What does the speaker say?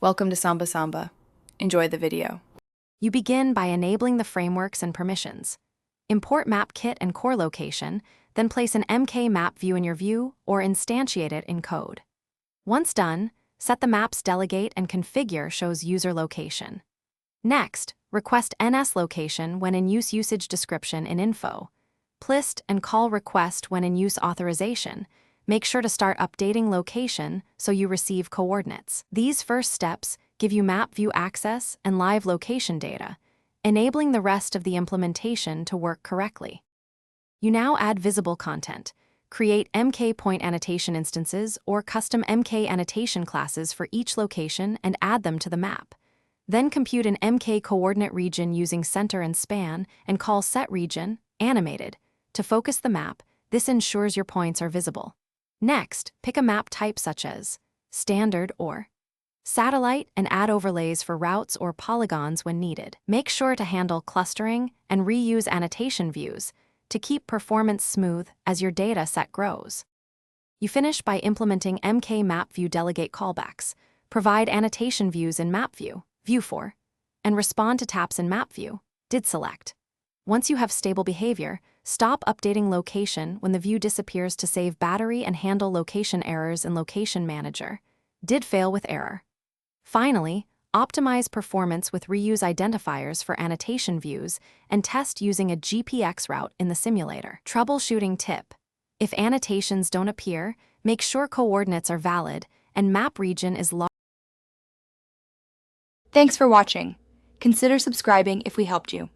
Welcome to Samba Samba. Enjoy the video. You begin by enabling the frameworks and permissions. Import map kit and core location, then place an MK map view in your view or instantiate it in code. Once done, set the map's delegate and configure shows user location. Next, request NS location when in use usage description in info. Plist and call request when in use authorization. Make sure to start updating location so you receive coordinates. These first steps give you map view access and live location data, enabling the rest of the implementation to work correctly. You now add visible content. Create MK point annotation instances or custom MK annotation classes for each location and add them to the map. Then compute an MK coordinate region using center and span and call setRegion, animated. To focus the map, this ensures your points are visible. Next, pick a map type such as standard or satellite and add overlays for routes or polygons when needed. Make sure to handle clustering and reuse annotation views to keep performance smooth as your data set grows. You finish by implementing MK map view delegate callbacks, provide annotation views in map view, view for, and respond to taps in map view, did select. Once you have stable behavior, stop updating location when the view disappears to save battery and handle location errors in Location Manager. Did fail with error. Finally, optimize performance with reuse identifiers for annotation views and test using a GPX route in the simulator. Troubleshooting tip: if annotations don't appear, make sure coordinates are valid and map region is locked. Thanks for watching. Consider subscribing if we helped you.